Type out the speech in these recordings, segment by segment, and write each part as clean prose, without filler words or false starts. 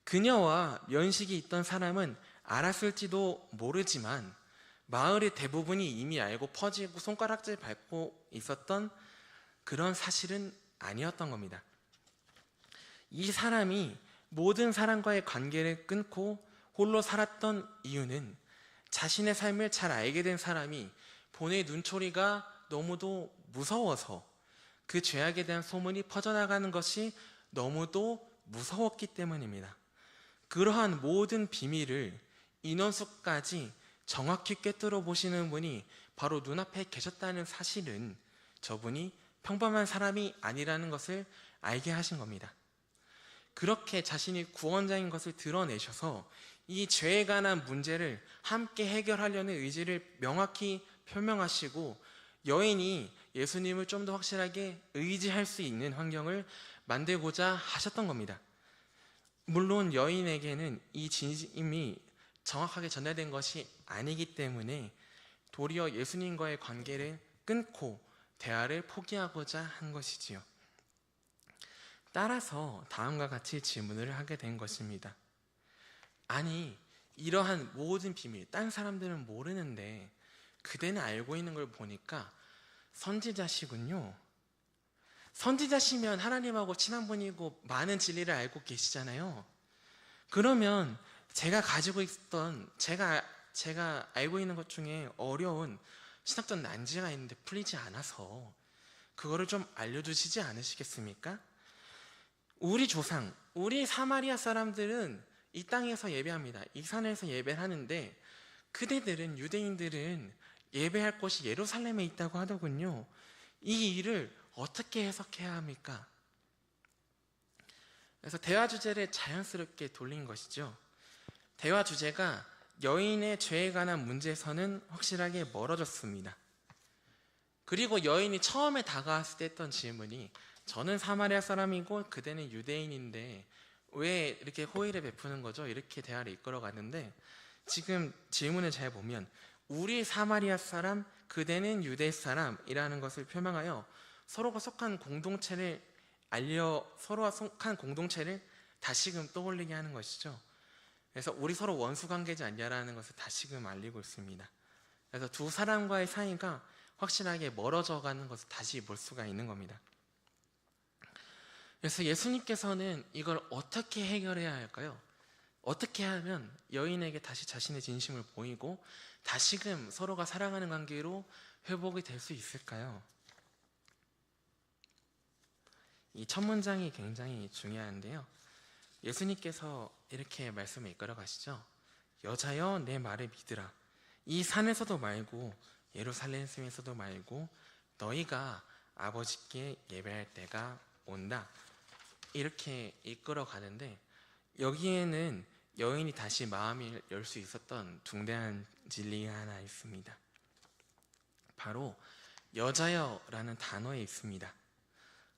그녀와 면식이 있던 사람은 알았을지도 모르지만 마을의 대부분이 이미 알고 퍼지고 손가락질 밟고 있었던 그런 사실은 아니었던 겁니다. 이 사람이 모든 사람과의 관계를 끊고 홀로 살았던 이유는 자신의 삶을 잘 알게 된 사람이 본의 눈초리가 너무도 무서워서 그 죄악에 대한 소문이 퍼져나가는 것이 너무도 무서웠기 때문입니다. 그러한 모든 비밀을 인원수까지 정확히 꿰뚫어 보시는 분이 바로 눈앞에 계셨다는 사실은 저분이 평범한 사람이 아니라는 것을 알게 하신 겁니다. 그렇게 자신이 구원자인 것을 드러내셔서 이 죄에 관한 문제를 함께 해결하려는 의지를 명확히 표명하시고 여인이 예수님을 좀 더 확실하게 의지할 수 있는 환경을 만들고자 하셨던 겁니다. 물론 여인에게는 이 진심이 정확하게 전달된 것이 아니기 때문에 도리어 예수님과의 관계를 끊고 대화를 포기하고자 한 것이지요. 따라서 다음과 같이 질문을 하게 된 것입니다. 아니, 이러한 모든 비밀, 딴 사람들은 모르는데 그대는 알고 있는 걸 보니까 선지자시군요. 선지자시면 하나님하고 친한 분이고 많은 진리를 알고 계시잖아요. 그러면 제가 가지고 있던, 제가 알고 있는 것 중에 어려운 신학적 난제가 있는데 풀리지 않아서 그거를 좀 알려주시지 않으시겠습니까? 우리 조상, 우리 사마리아 사람들은 이 땅에서 예배합니다. 이 산에서 예배를 하는데 그대들은, 유대인들은 예배할 곳이 예루살렘에 있다고 하더군요. 이 일을 어떻게 해석해야 합니까? 그래서 대화 주제를 자연스럽게 돌린 것이죠. 대화 주제가 여인의 죄에 관한 문제에서는 확실하게 멀어졌습니다. 그리고 여인이 처음에 다가왔을 때 했던 질문이 저는 사마리아 사람이고 그대는 유대인인데 왜 이렇게 호의를 베푸는 거죠? 이렇게 대화를 이끌어 갔는데 지금 질문을 잘 보면 우리 사마리아 사람, 그대는 유대 사람이라는 것을 표명하여 서로가 속한 공동체를 서로가 속한 공동체를 다시금 떠올리게 하는 것이죠. 그래서 우리 서로 원수 관계지 않냐라는 것을 다시금 알리고 있습니다. 그래서 두 사람과의 사이가 확실하게 멀어져 가는 것을 다시 볼 수가 있는 겁니다. 그래서 예수님께서는 이걸 어떻게 해결해야 할까요? 어떻게 하면 여인에게 다시 자신의 진심을 보이고 다시금 서로가 사랑하는 관계로 회복이 될 수 있을까요? 이 첫 문장이 굉장히 중요한데요. 예수님께서 이렇게 말씀을 이끌어 가시죠. 여자여 내 말을 믿으라. 이 산에서도 말고 예루살렘에서도 말고 너희가 아버지께 예배할 때가 온다. 이렇게 이끌어 가는데 여기에는 여인이 다시 마음을 열 수 있었던 중대한 진리가 하나 있습니다. 바로 여자여라는 단어에 있습니다.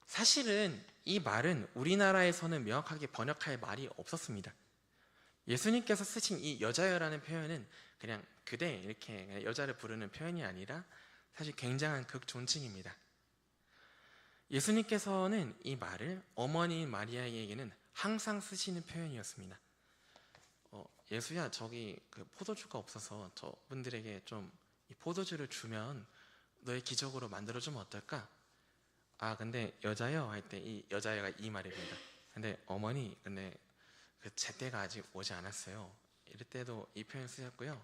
사실은 이 말은 우리나라에서는 명확하게 번역할 말이 없었습니다. 예수님께서 쓰신 이 여자여라는 표현은 그냥 그대 이렇게 그냥 여자를 부르는 표현이 아니라 사실 굉장한 극존칭입니다. 예수님께서는 이 말을 어머니인 마리아에게는 항상 쓰시는 표현이었습니다. 예수야, 저기 그 포도주가 없어서 저분들에게 좀 이 포도주를 주면 너의 기적으로 만들어주면 어떨까? 아, 근데 여자여 할 때 이 여자여가 이 말입니다. 근데 어머니, 근데 그 제때가 아직 오지 않았어요. 이럴 때도 이 표현 쓰였고요.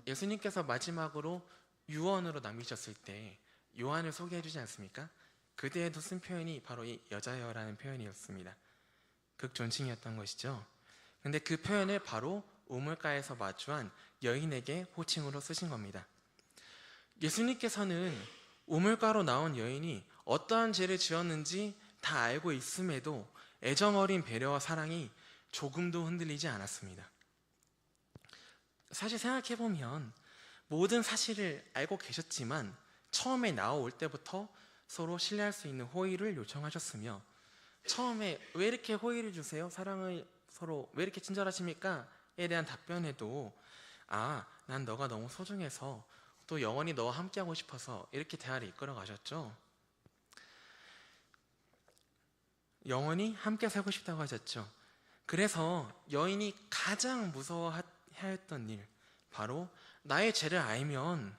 예수님께서 마지막으로 유언으로 남기셨을 때 요한을 소개해 주지 않습니까? 그때에도 쓴 표현이 바로 이 여자여라는 표현이었습니다. 극존칭이었던 것이죠. 근데 그 표현을 바로 우물가에서 마주한 여인에게 호칭으로 쓰신 겁니다. 예수님께서는 우물가로 나온 여인이 어떠한 죄를 지었는지 다 알고 있음에도 애정어린 배려와 사랑이 조금도 흔들리지 않았습니다. 사실 생각해보면 모든 사실을 알고 계셨지만 처음에 나올 때부터 서로 신뢰할 수 있는 호의를 요청하셨으며 처음에 왜 이렇게 호의를 주세요? 사랑을 서로 왜 이렇게 친절하십니까? 에 대한 답변에도 난 너가 너무 소중해서 또 영원히 너와 함께하고 싶어서 이렇게 대화를 이끌어 가셨죠. 영원히 함께 살고 싶다고 하셨죠. 그래서 여인이 가장 무서워해야 했던 일, 바로 나의 죄를 알면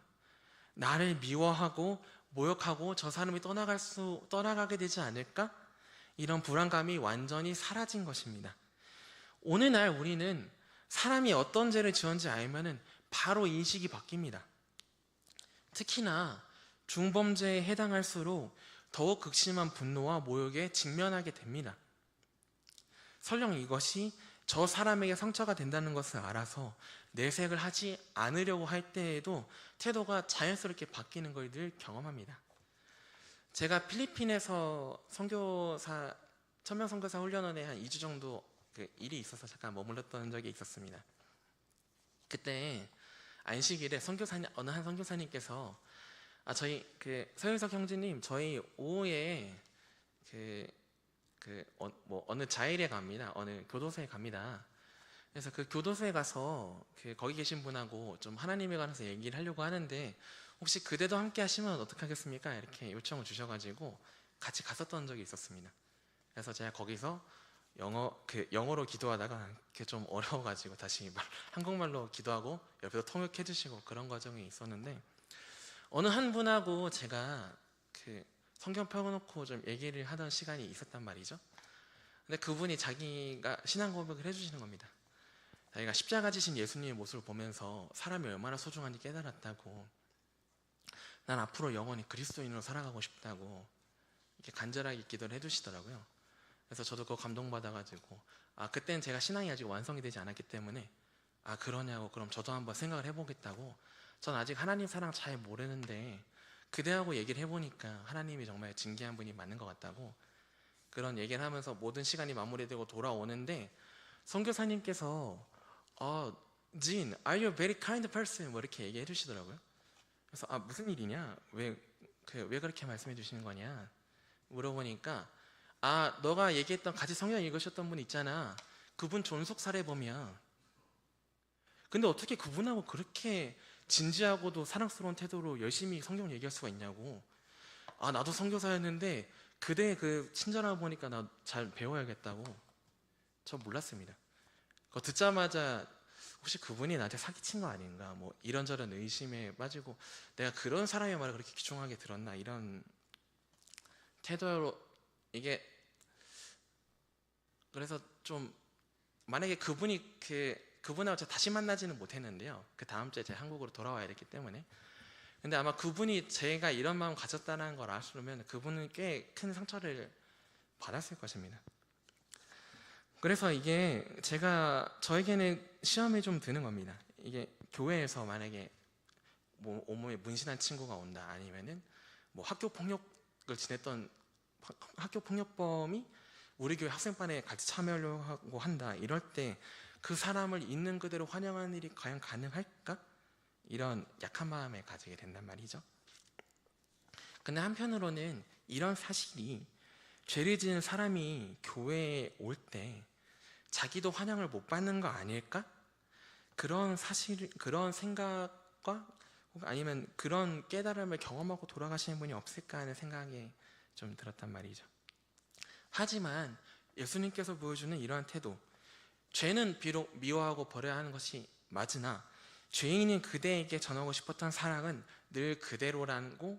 나를 미워하고 모욕하고 저 사람이 떠나가게 되지 않을까? 이런 불안감이 완전히 사라진 것입니다. 오늘날 우리는 사람이 어떤 죄를 지었는지 알면은 바로 인식이 바뀝니다. 특히나 중범죄에 해당할수록 더욱 극심한 분노와 모욕에 직면하게 됩니다. 설령 이것이 저 사람에게 상처가 된다는 것을 알아서 내색을 하지 않으려고 할 때에도 태도가 자연스럽게 바뀌는 걸 늘 경험합니다. 제가 필리핀에서 천명 선교사 훈련원에 한 2주 정도 일이 있어서 잠깐 머물렀던 적이 있었습니다. 그때 안식일에 어느 한 선교사님께서 저희 서유석 형제님, 저희 오후에 어느 자일에 갑니다. 어느 교도소에 갑니다. 그래서 그 교도소에 가서 거기 계신 분하고 좀 하나님에 관해서 얘기를 하려고 하는데 혹시 그대도 함께 하시면 어떻게 하겠습니까? 이렇게 요청을 주셔가지고 같이 갔었던 적이 있었습니다. 그래서 제가 거기서 영어로 기도하다가 좀 어려워가지고 다시 한국말로 기도하고 옆에서 통역해 주시고 그런 과정이 있었는데, 어느 한 분하고 제가 성경 펴놓고 좀 얘기를 하던 시간이 있었단 말이죠. 근데 그분이 자기가 신앙 고백을 해주시는 겁니다. 자기가 십자가 지신 예수님의 모습을 보면서 사람이 얼마나 소중한지 깨달았다고, 난 앞으로 영원히 그리스도인으로 살아가고 싶다고 이렇게 간절하게 기도를 해주시더라고요. 그래서 저도 그거 감동받아가지고 그때는 제가 신앙이 아직 완성이 되지 않았기 때문에 그러냐고, 그럼 저도 한번 생각을 해보겠다고, 전 아직 하나님 사랑 잘 모르는데 그대하고 얘기를 해보니까 하나님이 정말 진귀한 분이 맞는 것 같다고 그런 얘기를 하면서 모든 시간이 마무리되고 돌아오는데, 선교사님께서 Jean, are you a very kind person? 뭐 이렇게 얘기해 주시더라고요. 그래서 무슨 일이냐? 왜 그렇게 말씀해 주시는 거냐? 물어보니까 너가 얘기했던 같이 성경 읽으셨던 분 있잖아. 그분 존속 살해범이야. 근데 어떻게 그분하고 그렇게 진지하고도 사랑스러운 태도로 열심히 성경 얘기할 수가 있냐고. 나도 선교사였는데 그대 친절한 거 보니까 나 잘 배워야겠다고. 저 몰랐습니다. 그거 듣자마자 혹시 그분이 나한테 사기친 거 아닌가, 뭐 이런저런 의심에 빠지고, 내가 그런 사람의 말을 그렇게 귀중하게 들었나, 이런 태도로 이게. 그래서 좀 만약에 그분하고 제가 다시 만나지는 못했는데요. 그 다음 주에 제가 한국으로 돌아와야 됐기 때문에. 근데 아마 그분이 제가 이런 마음 가졌다는 걸 아시면 그분은 꽤 큰 상처를 받았을 것입니다. 그래서 이게 저에게는 시험이 좀 드는 겁니다. 이게 교회에서 만약에 온몸에 문신한 친구가 온다, 아니면은 학교 폭력을 지냈던 학교 폭력범이 우리 교회 학생반에 같이 참여하려고 한다, 이럴 때 그 사람을 있는 그대로 환영하는 일이 과연 가능할까? 이런 약한 마음을 가지게 된단 말이죠. 근데 한편으로는 이런 사실이 죄를 지은 사람이 교회에 올 때 자기도 환영을 못 받는 거 아닐까? 그런 생각과 아니면 그런 깨달음을 경험하고 돌아가시는 분이 없을까 하는 생각이 좀 들었단 말이죠. 하지만 예수님께서 보여주는 이러한 태도, 죄는 비록 미워하고 버려야 하는 것이 맞으나 죄인인 그대에게 전하고 싶었던 사랑은 늘 그대로라고,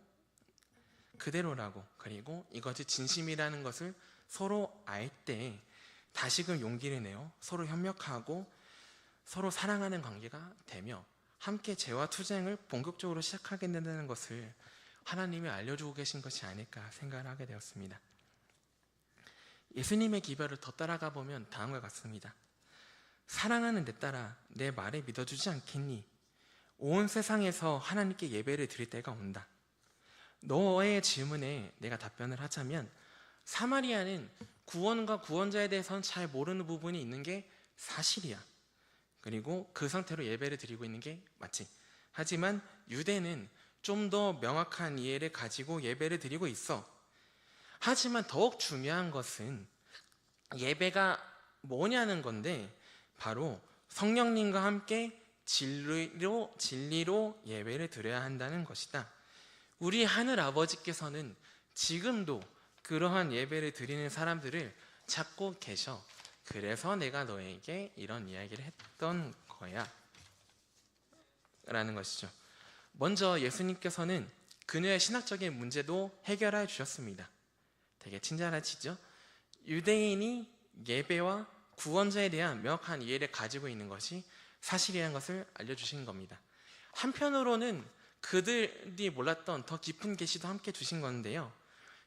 그리고 이것이 진심이라는 것을 서로 알 때 다시금 용기를 내어 서로 협력하고 서로 사랑하는 관계가 되며 함께 죄와 투쟁을 본격적으로 시작하게 된다는 것을 하나님이 알려주고 계신 것이 아닐까 생각을 하게 되었습니다. 예수님의 기별을 더 따라가 보면 다음과 같습니다. 사랑하는 내 딸아, 내 말을 믿어주지 않겠니? 온 세상에서 하나님께 예배를 드릴 때가 온다. 너의 질문에 내가 답변을 하자면, 사마리아는 구원과 구원자에 대해서는 잘 모르는 부분이 있는 게 사실이야. 그리고 그 상태로 예배를 드리고 있는 게 맞지. 하지만 유대는 좀 더 명확한 이해를 가지고 예배를 드리고 있어. 하지만 더욱 중요한 것은 예배가 뭐냐는 건데, 바로 성령님과 함께 진리로 예배를 드려야 한다는 것이다. 우리 하늘 아버지께서는 지금도 그러한 예배를 드리는 사람들을 찾고 계셔. 그래서 내가 너에게 이런 이야기를 했던 거야 라는 것이죠. 먼저 예수님께서는 그녀의 신학적인 문제도 해결해 주셨습니다. 되게 친절하시죠? 유대인이 예배와 구원자에 대한 명확한 이해를 가지고 있는 것이 사실이라는 것을 알려주신 겁니다. 한편으로는 그들이 몰랐던 더 깊은 계시도 함께 주신 건데요.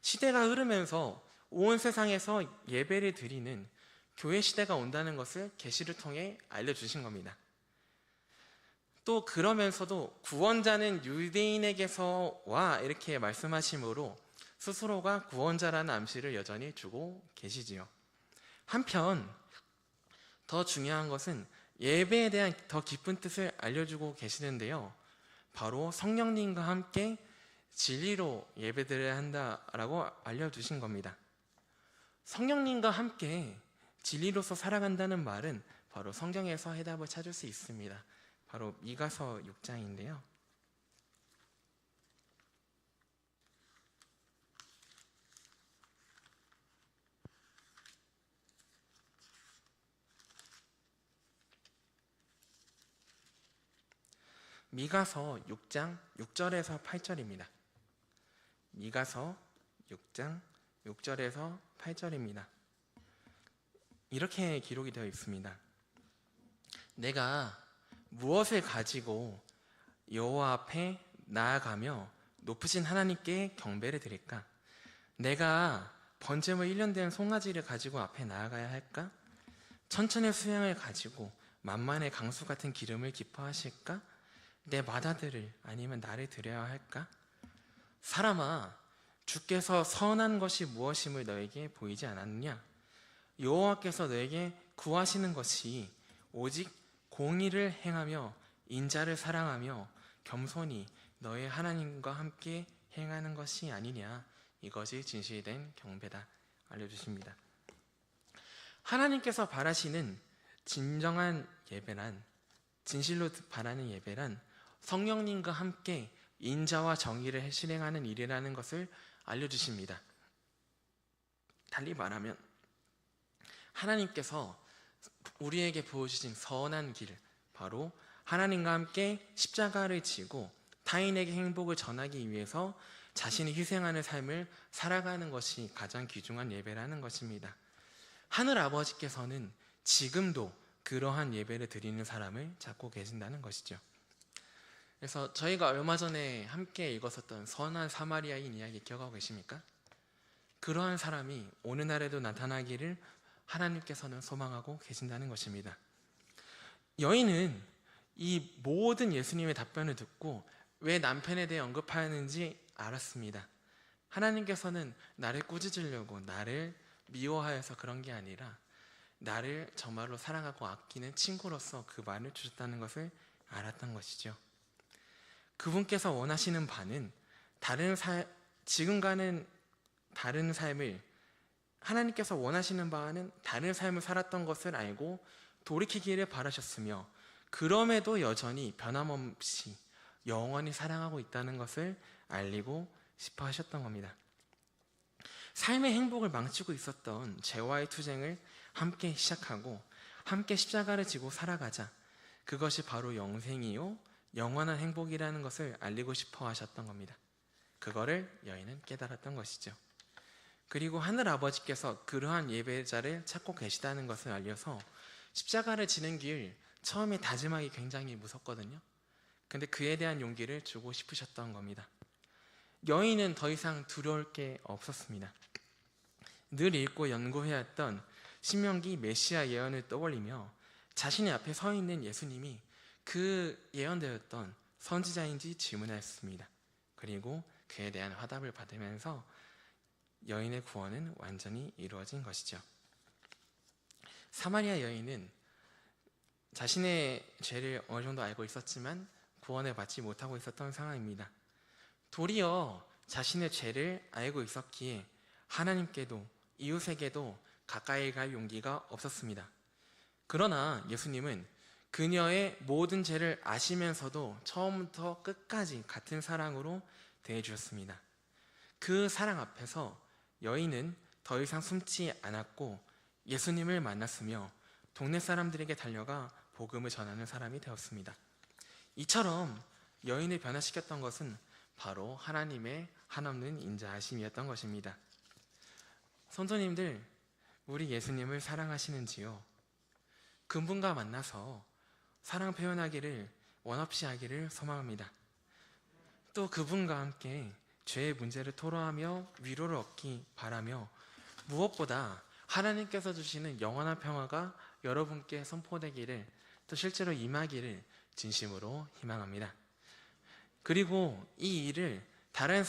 시대가 흐르면서 온 세상에서 예배를 드리는 교회 시대가 온다는 것을 계시를 통해 알려주신 겁니다. 또 그러면서도 구원자는 유대인에게서 와 이렇게 말씀하심으로 스스로가 구원자라는 암시를 여전히 주고 계시지요. 한편 더 중요한 것은 예배에 대한 더 깊은 뜻을 알려주고 계시는데요. 바로 성령님과 함께 진리로 예배드려야 한다라고 알려주신 겁니다. 성령님과 함께 진리로서 살아간다는 말은 바로 성경에서 해답을 찾을 수 있습니다. 바로 미가서 6장인데요. 미가서 6장 6절에서 8절입니다. 미가서 6장 6절에서 8절입니다. 이렇게 기록이 되어 있습니다. 내가 무엇을 가지고 여호와 앞에 나아가며 높으신 하나님께 경배를 드릴까? 내가 번제물 1년 된 송아지를 가지고 앞에 나아가야 할까? 천천의 수양을 가지고 만만의 강수 같은 기름을 기뻐하실까? 내 맏아들을 아니면 나를 드려야 할까? 사람아, 주께서 선한 것이 무엇임을 너에게 보이지 않았느냐? 여호와께서 너에게 구하시는 것이 오직 공의를 행하며 인자를 사랑하며 겸손히 너의 하나님과 함께 행하는 것이 아니냐? 이것이 진실된 경배다 알려주십니다. 하나님께서 바라시는 진정한 예배란, 진실로 바라는 예배란 성령님과 함께 인자와 정의를 실행하는 일이라는 것을 알려주십니다. 달리 말하면 하나님께서 우리에게 보여주신 선한 길, 바로 하나님과 함께 십자가를 지고 타인에게 행복을 전하기 위해서 자신이 희생하는 삶을 살아가는 것이 가장 귀중한 예배라는 것입니다. 하늘 아버지께서는 지금도 그러한 예배를 드리는 사람을 찾고 계신다는 것이죠. 그래서 저희가 얼마 전에 함께 읽었었던 선한 사마리아인 이야기 기억하고 계십니까? 그러한 사람이 오늘날에도 나타나기를 하나님께서는 소망하고 계신다는 것입니다. 여인은 이 모든 예수님의 답변을 듣고 왜 남편에 대해 언급하였는지 알았습니다. 하나님께서는 나를 꾸짖으려고 나를 미워하여서 그런 게 아니라 나를 정말로 사랑하고 아끼는 친구로서 그 말을 주셨다는 것을 알았던 것이죠. 그분께서 원하시는 바는 지금과는 다른 삶을, 하나님께서 원하시는 바는 다른 삶을 살았던 것을 알고 돌이키기를 바라셨으며 그럼에도 여전히 변함없이 영원히 사랑하고 있다는 것을 알리고 싶어 하셨던 겁니다. 삶의 행복을 망치고 있었던 죄와의 투쟁을 함께 시작하고 함께 십자가를 지고 살아가자. 그것이 바로 영생이요 영원한 행복이라는 것을 알리고 싶어 하셨던 겁니다. 그거를 여인은 깨달았던 것이죠. 그리고 하늘 아버지께서 그러한 예배자를 찾고 계시다는 것을 알려서 십자가를 지는 길 처음에 다짐하기 굉장히 무섭거든요. 근데 그에 대한 용기를 주고 싶으셨던 겁니다. 여인은 더 이상 두려울 게 없었습니다. 늘 읽고 연구해왔던 신명기 메시아 예언을 떠올리며 자신의 앞에 서 있는 예수님이 그 예언되었던 선지자인지 질문하였습니다. 그리고 그에 대한 화답을 받으면서 여인의 구원은 완전히 이루어진 것이죠. 사마리아 여인은 자신의 죄를 어느 정도 알고 있었지만 구원을 받지 못하고 있었던 상황입니다. 도리어 자신의 죄를 알고 있었기에 하나님께도 이웃에게도 가까이 갈 용기가 없었습니다. 그러나 예수님은 그녀의 모든 죄를 아시면서도 처음부터 끝까지 같은 사랑으로 대해주셨습니다. 그 사랑 앞에서 여인은 더 이상 숨지 않았고 예수님을 만났으며 동네 사람들에게 달려가 복음을 전하는 사람이 되었습니다. 이처럼 여인을 변화시켰던 것은 바로 하나님의 한없는 인자하심이었던 것입니다. 성도님들, 우리 예수님을 사랑하시는지요? 그분과 만나서 사랑 표현하기를 원없이 하기를 소망합니다. 또 그분과 함께 죄의 문제를 토로하며 위로를 얻기 바라며, 무엇보다 하나님께서 주시는 영원한 평화가 여러분께 선포되기를, 또 실제로 임하기를 진심으로 희망합니다. 그리고 이 일을 다른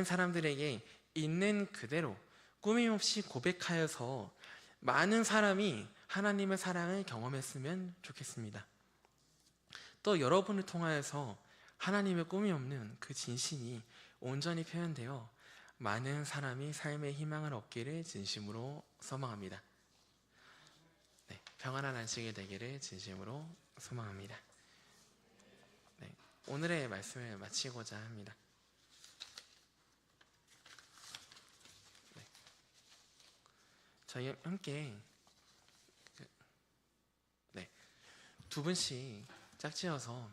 사람들에게 있는 그대로 꾸밈없이 고백하여서 많은 사람이 하나님의 사랑을 경험했으면 좋겠습니다. 또 여러분을 통하여서 하나님의 꿈이 없는 그 진심이 온전히 표현되어 많은 사람이 삶의 희망을 얻기를 진심으로 소망합니다. 네, 평안한 안식이 되기를 진심으로 소망합니다. 네, 오늘의 말씀을 마치고자 합니다. 네, 저희 함께 두 분씩 짝지어서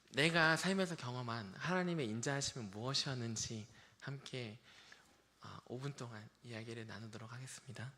내가 삶에서 경험한 하나님의 인자하심은 무엇이었는지 함께 5분 동안 이야기를 나누도록 하겠습니다.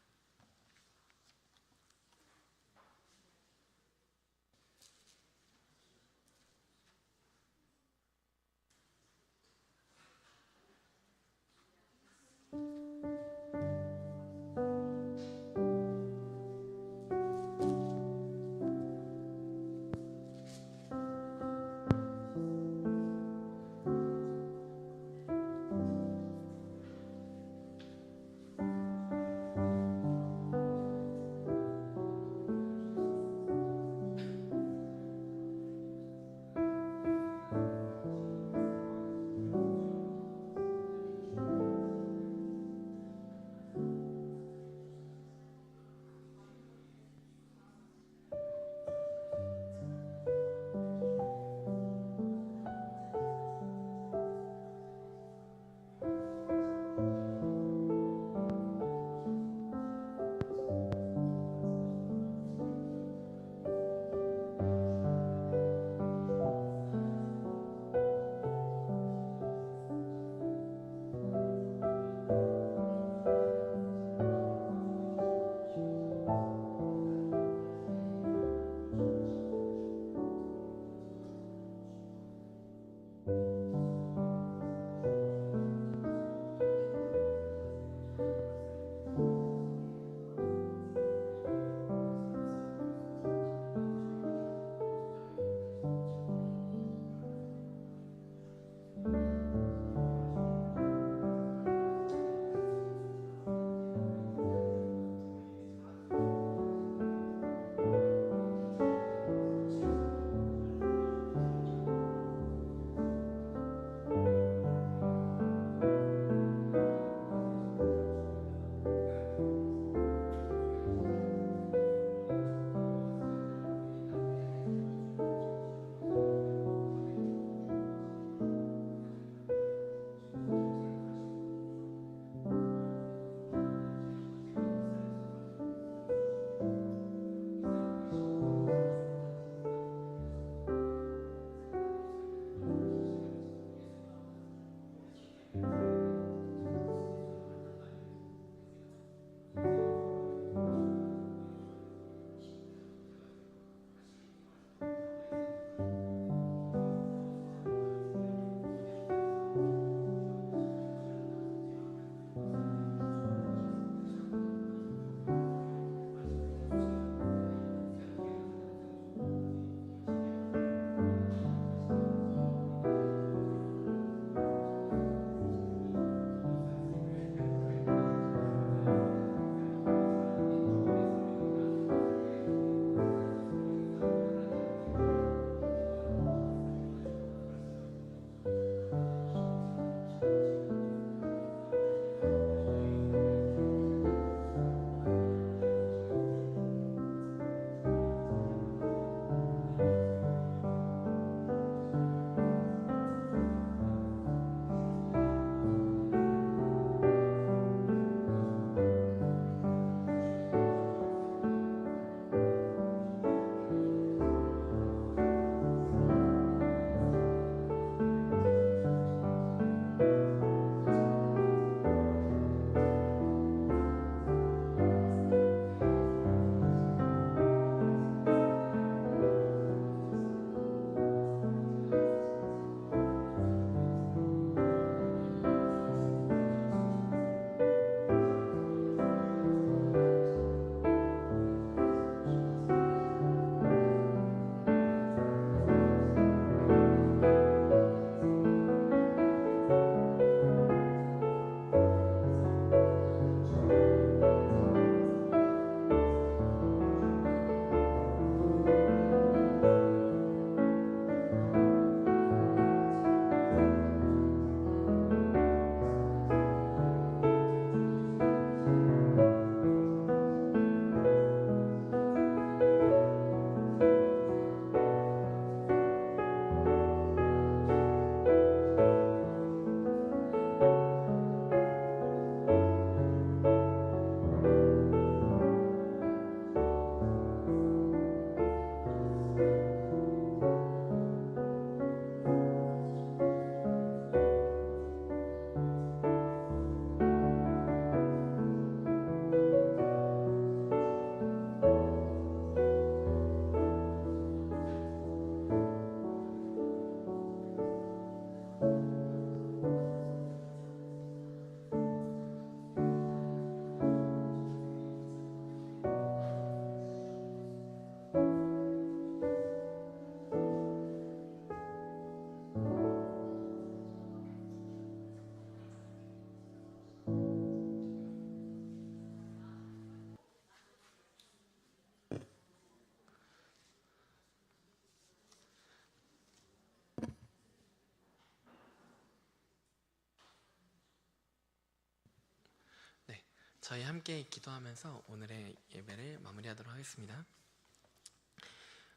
저희 함께 기도하면서 오늘의 예배를 마무리하도록 하겠습니다.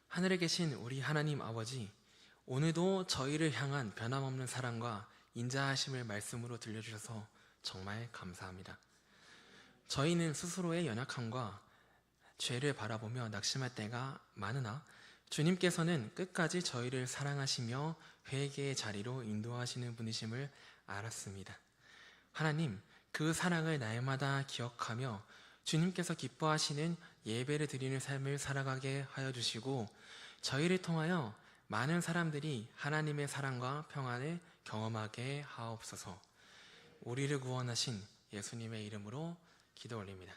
하늘에 계신 우리 하나님 아버지, 오늘도 저희를 향한 변함없는 사랑과 인자하심을 말씀으로 들려주셔서 정말 감사합니다. 저희는 스스로의 연약함과 죄를 바라보며 낙심할 때가 많으나 주님께서는 끝까지 저희를 사랑하시며 회개의 자리로 인도하시는 분이심을 알았습니다. 하나님, 그 사랑을 날마다 기억하며 주님께서 기뻐하시는 예배를 드리는 삶을 살아가게 하여 주시고 저희를 통하여 많은 사람들이 하나님의 사랑과 평안을 경험하게 하옵소서. 우리를 구원하신 예수님의 이름으로 기도 올립니다.